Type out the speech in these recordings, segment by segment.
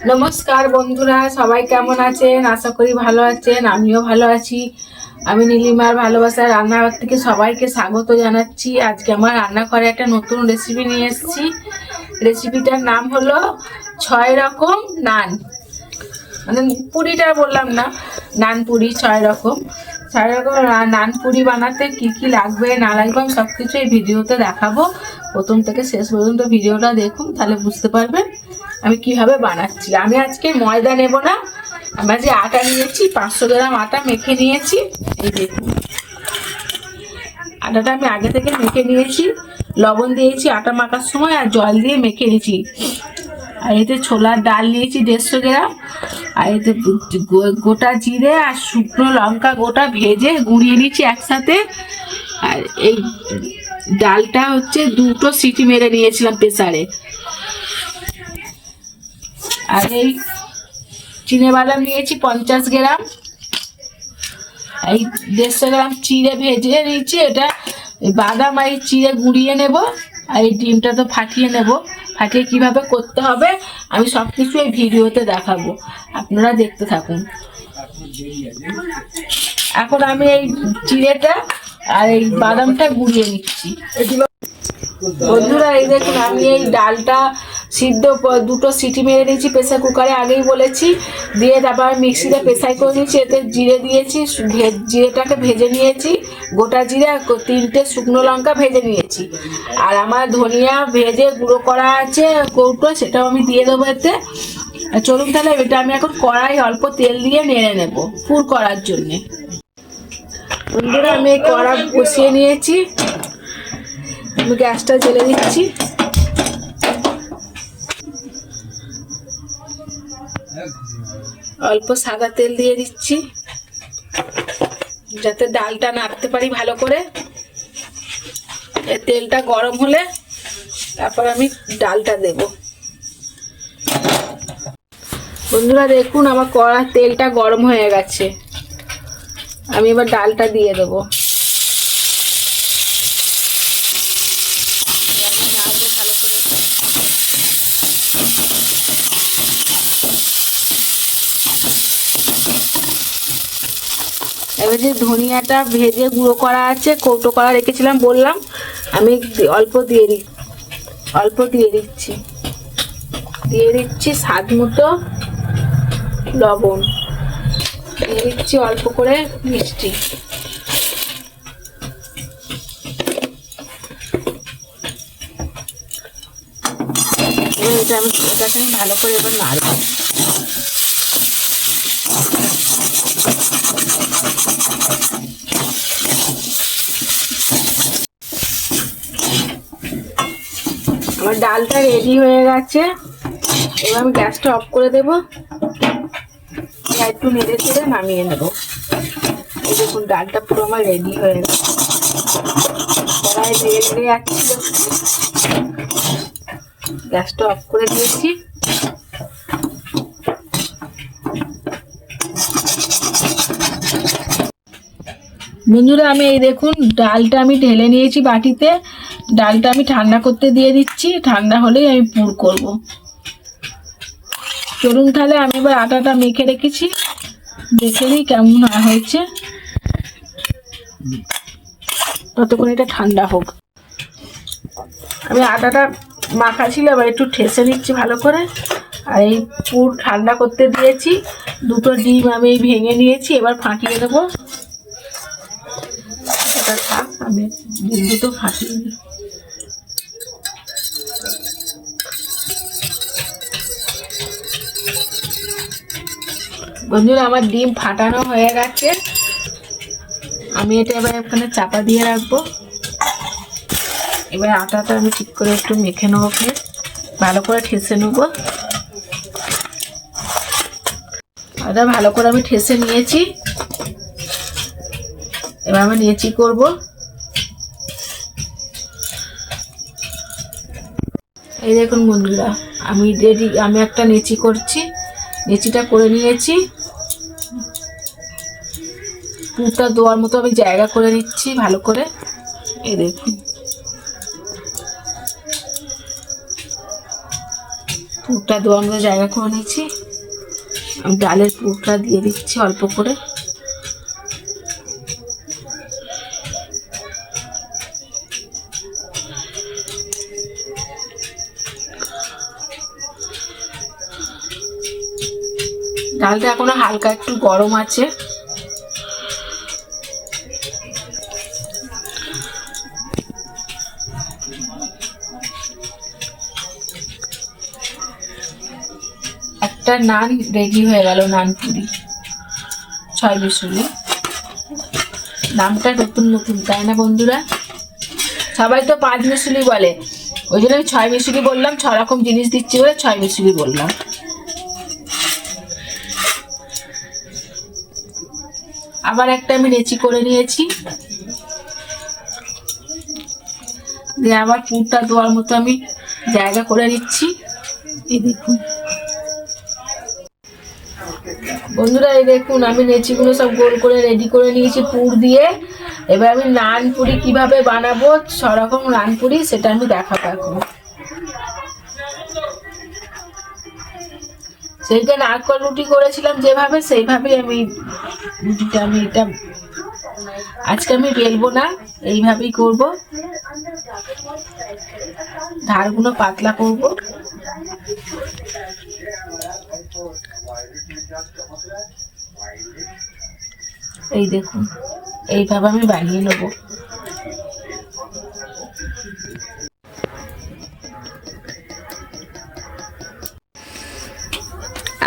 নমস্কার বন্ধুরা, সবাই কেমন আছেন? আশা করি ভালো আছেন। আমিও ভালো আছি। আমি নীলিমার ভালোবাসার রান্নাঘর থেকে সবাইকে স্বাগত জানাচ্ছি। আজকে আমার রান্নাঘরে একটা নতুন রেসিপি নিয়ে এসেছি। রেসিপিটার নাম হলো 6 রকম নান। মানে পুরিটা বললাম না, নান পুরি 6 রকম। 6 রকম নান পুরি বানাতে কি কি লাগবে না লাগবে আমি সব কিছু এই ভিডিওতে দেখাবো। প্রথম থেকে শেষ পর্যন্ত ভিডিওটা দেখুন, তাহলে বুঝতে পারবেন আমি কিভাবে বানাচ্ছি। আমি আজকে ময়দা নেব না, আমরা যে আটা নিয়েছি 500 গ্রাম আটা মেখে নিয়েছি। এই দেখুন, আটাটা আমি আগে থেকে মেখে নিয়েছি, লবণ দিয়েছি আটা মাখার সময় আর জল দিয়ে মেখে নিয়েছি। আর এতে ছোলার ডাল নিয়েছি 150 গ্রাম। আর এতে গোটা জিরে আর শুকনো লঙ্কা গোটা ভেজে গুঁড়িয়ে নিচ্ছি একসাথে। আর এই ডালটা হচ্ছে 2টো সিটি মেরে নিয়েছিলাম প্রেসারে। আর এই চিনেবাদাম নিয়েছি 50 গ্রাম। এই 150 গ্রাম চিড়ে ভেজে নিয়েছি। এটা বাদাম আর চিড়ে গুঁড়িয়ে নেব। আর এই ডিমটা তো ফাটিয়ে নেব। ফাটিয়ে কিভাবে করতে হবে আমি সব কিছু এই ভিডিওতে দেখাবো, আপনারা দেখতে থাকুন। এখন আমি এই চিড়েটা আর এই বাদামটা গুঁড়িয়ে নিচ্ছি। বন্ধুরা এই দেখুন, আমি এই ডালটা সিদ্ধ 2টো সিটি মেরে দিয়েছি প্রেসার কুকারে, আগেই বলেছি। দিয়ে তারপর মিক্সিতে প্রেসার করে নিয়েছি। এতে জিরে দিয়েছি, জিরেটাকে ভেজে নিয়েছি, গোটা জিরে আর 3টে শুকনো লঙ্কা ভেজে নিয়েছি। আর আমার ধনিয়া ভেজে গুঁড়ো করা আছে কৌটো, সেটাও আমি দিয়ে দেবো এতে। চলুন তাহলে এটা আমি এখন কড়াই অল্প তেল দিয়ে নেড়ে নেব পুর করার জন্যে। বন্ধুরা আমি এই কড়া বসিয়ে নিয়েছি, আমি গ্যাসটা জ্বেলে দিচ্ছি। অল্প সাদা তেল দিয়ে দিচ্ছি যাতে ডালটা নাড়তে পারি ভালো করে। তেলটা গরম হলে তারপর আমি ডালটা দেব। বন্ধুরা দেখুন, আমার কড়ার তেলটা গরম হয়ে গেছে। আমি এবার ডালটা দিয়ে দেবো। ভালো করে এবার যে ধনিয়াটা ভেজে গুঁড়ো করা আছে কৌটো করা রেখেছিলাম বললাম, আমি অল্প দিয়ে দিচ্ছি স্বাদ মতো লবণ, দিয়ে দিচ্ছি অল্প করে মিষ্টি। এটাকে আমি ভালো করে এবার নাড়ব। আমার ডালটা রেডি হয়ে গেছে। এবার আমি গ্যাসটা অফ করে দেব, একটু নেড়ে চেড়ে নামিয়ে নেব। এই দেখুন ডালটা পুরো আমার রেডি হয়ে গেছে। কড়াই লেগে যাচ্ছিল, গ্যাসটা অফ করে দিয়েছি। বন্ধুরা আমি এই দেখুন ডালটা আমি ঢেলে নিয়েছি বাটিতে। ডালটা আমি ঠান্ডা করতে দিয়ে দিচ্ছি, ঠান্ডা হলেই আমি পুর করব। চলুন তাহলে আমি এবার আটাটা মেখে রেখেছি, দেখে নিই কেমন হয়েছে। ততক্ষণ এটা ঠান্ডা হোক। আমি আটাটা মাখা ছিল, এবার একটু ঠেসে নিচ্ছি ভালো করে। আর এই পুর ঠান্ডা করতে দিয়েছি। 2টো ডিম আমি ভেঙে নিয়েছি, এবার ফাটিয়ে দেবো। এটা থাক, আমি ডিম 2টো ফাটিয়ে নিই। বন্ধুরা আমার ডিম ফাটানো হয়ে গেছে। আমি এটা এবার এখানে চাপা দিয়ে রাখবো। এবার আটাটা আমি ঠিক করে একটু মেখে নেবো, ভালো করে ঠেসে নেবো। আটা ভালো করে আমি ঠেসে নিয়েছি। এবার আমি নেচি করব। এই দেখুন বন্ধুরা, আমি রেডি। আমি একটা নেচি করছি, নেচিটা করে নিয়েছি। পুরটা দেওয়ার মতো আমি জায়গা করে নিচ্ছি ভালো করে। এই দেখুন পুরটা দেওয়ার মতো জায়গা করে নিয়েছি। আমি ডালের পুরটা দিয়ে দিচ্ছি অল্প করে। ডালটা এখনো হালকা একটু গরম আছে। একটা নান রেডি হয়ে গেল, নান পুরি 6 মিশুলি। নামটা নতুন নতুন, তাই না বন্ধুরা? সবাই তো 5 মিশুলি বলে, ওই জন্য আমি 6 মিশুলি বললাম। 6 রকম জিনিস দিচ্ছি বলে 6 মিশুলি বললাম। আবার একটা আমি লেচি করে নিয়েছি, দিয়ে আবার পুরটা দেওয়ার মতো আমি জায়গা করে নিচ্ছি। এই দেখুন বন্ধুরা, এই দেখুন আমি লেচিগুলো সব গোল করে রেডি করে নিয়েছি পুর দিয়ে। এবার আমি নান পুরি কিভাবে বানাবো, 6 রকম নান পুরি, সেটা আমি দেখাবো এখন। সেইটা নারকল রুটি করেছিলাম যেভাবে, সেইভাবেই আমি রুটিটা এটা আজকে আমি বেলবো না, এইভাবেই করব। ধারগুলো পাতলা করব। এই দেখুন এইভাবে আমি বানিয়ে নেব।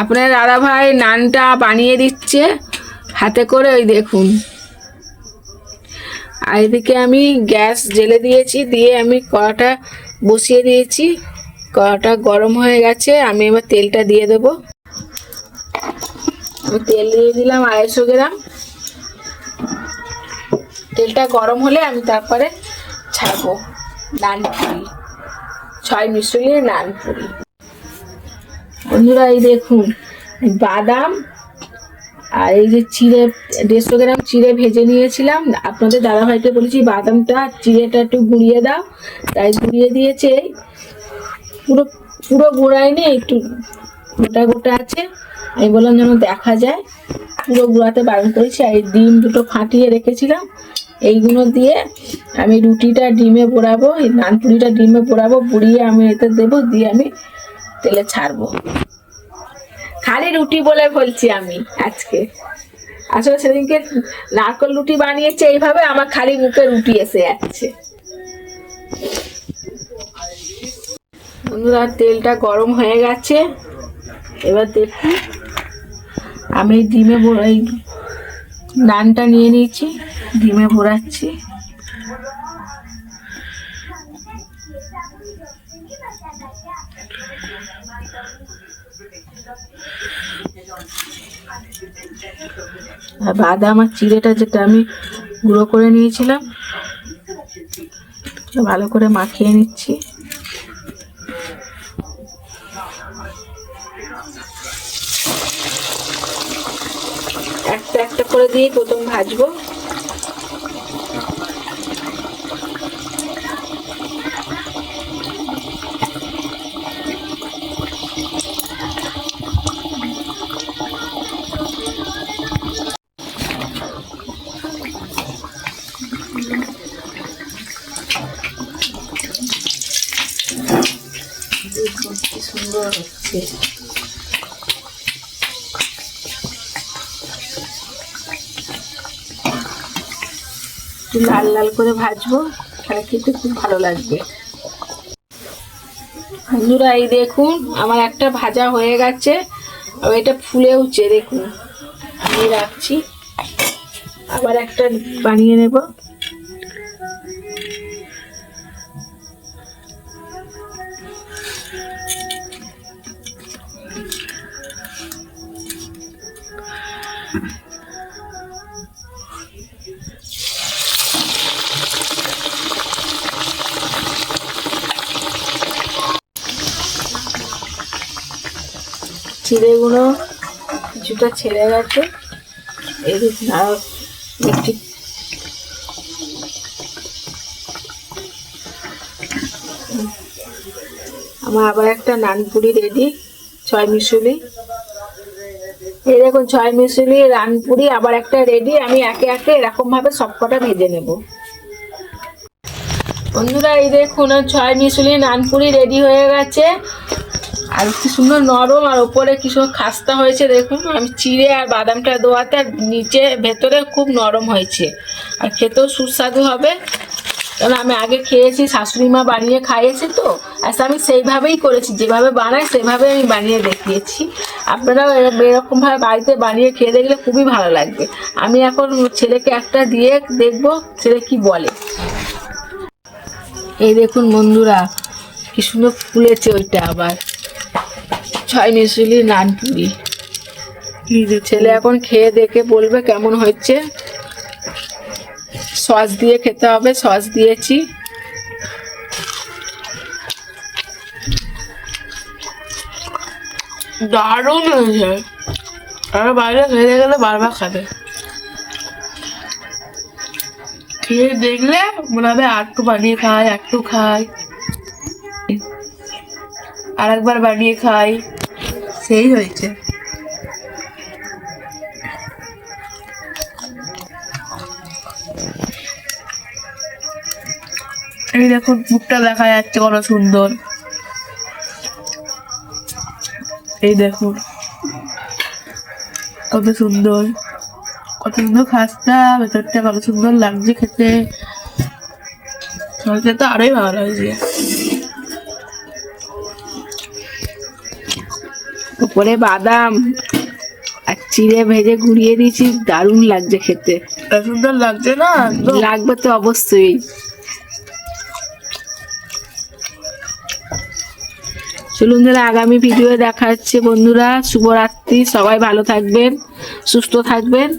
আপনার দাদা ভাই নানটা বানিয়ে দিচ্ছে হাতে করে, ওই দেখুন। আর এদিকে আমি গ্যাস জ্বেলে দিয়েছি, দিয়ে আমি কড়াটা বসিয়ে দিয়েছি। কড়াটা গরম হয়ে গেছে, আমি এবার তেলটা দিয়ে দেবো। আমি তেল দিয়ে দিলাম 250 গ্রাম। তেলটা গরম হলে আমি তারপরে ছাড়বো নান পুরি, 6 মিশুলির নান পুরি। বন্ধুরা এই দেখুন বাদাম আর এই যে চিড়ে 150 গ্রাম চিড়ে ভেজে নিয়েছিলাম। আপনাদের দাদাভাইকে বলেছি বাদামটা চিড়েটা একটু গুঁড়িয়ে দাও, তাই গুঁড়িয়ে দিয়েছে। পুরো পুরো গুঁড়ায়নি, একটু গোটা গোটা আছে। আমি বললাম যেন দেখা যায়, পুরো গুঁড়াতে বারণ করেছি। আর এই ডিম দুটো ফাটিয়ে রেখেছিলাম, এইগুলো দিয়ে আমি রুটিটা ডিমে পোড়াবো, এই নান পুরিটা ডিমে পোড়াবো, বুড়িয়ে আমি এতে দেবো, দিয়ে আমি তেলে ছাড়বো। খালি রুটি বলে বলছি আমি আজকে, আসলে সেদিনকে নারকল রুটি বানিয়েছে এইভাবে, আমার খালি মুখে রুটি এসে যাচ্ছে। বন্ধুরা তেলটা গরম হয়ে গেছে, এবার দেখুন আমি ডিমে এই নানটা নিয়ে নিয়েছি, ডিমে ভরাচ্ছি। আর বাদাম আর চিড়েটা যেটা আমি গুঁড়ো করে নিয়েছিলাম, ভালো করে মাখিয়ে নিচ্ছি। একটা একটা করে দিয়ে প্রথম ভাজবো। কি সুন্দর হচ্ছে। লাল লাল করে ভাজবো, তাহলে খেতে খুব ভালো লাগবে। বন্ধুরা এই দেখুন আমার একটা ভাজা হয়ে গেছে, আর এটা ফুলেওছে দেখুন। আমি রাখছি, আবার একটা বানিয়ে নেব। চিড়েগুলো কিছুটা ছেড়ে গেছে, এই দেখুন আর একটু আমার আবার একটা নানপুরি রেডি, ছয় মিশুলি। এই দেখুন ছয় মিশুলি রানপুরি আবার একটা রেডি। আমি একে একে এরকম ভাবে সবকটা ভেজে নেব। বন্ধুরা এই দেখুন ছয় মিশুলি নানপুরি রেডি হয়ে গেছে। আর কি সুন্দর নরম, আর উপরে কি সুন্দর খাস্তা হয়েছে দেখুন। আমি চিড়ে আর বাদামটা দেওয়াতে আর নিচে ভেতরে খুব নরম হয়েছে, আর খেতেও সুস্বাদু হবে। কারণ আমি আগে খেয়েছি, শাশুড়ি মা বানিয়ে খাইয়েছে তো, আচ্ছা আমি সেইভাবেই করেছি, যেভাবে বানাই সেভাবে আমি বানিয়ে দেখিয়েছি। আপনারাও এরকমভাবে বাড়িতে বানিয়ে খেয়ে দেখলে খুবই ভালো লাগবে। আমি এখন ছেলেকে একটা দিয়ে দেখবো ছেলে কি বলে। এই দেখুন বন্ধুরা কি সুন্দর ফুলেছে ওইটা আবার ছয় মিশুলি নানপুরি। ছেলে এখন খেয়ে দেখে বলবে কেমন হচ্ছে। সস দিয়ে খেতে হবে, সস দিয়েছি। দারুণ হয়েছে, আর বাইরে খেয়ে গেলে বারবার খাবে। খেয়ে দেখলে মনে হবে আর একটু বানিয়ে খাই, একটু খাই, আর একবার বানিয়ে খাই, সেই হয়েছে। এই দেখুন মুখটা দেখা যাচ্ছে কত সুন্দর। এই দেখুন কত সুন্দর, কত সুন্দর খাস্তা, ভেতরটা কত সুন্দর লাগছে খেতে। খেতে তো আরোই ভালো লাগছে। উপরে বাদাম আর চিড়ে ভেজে গুঁড়িয়ে দিয়েছি, দারুণ লাগছে খেতে। সুন্দর লাগছে না? লাগবে তো অবশ্যই। চলুন যারা আগামী ভিডিও দেখা হচ্ছে বন্ধুরা। শুভরাত্রি, সবাই ভালো থাকবেন, সুস্থ থাকবেন।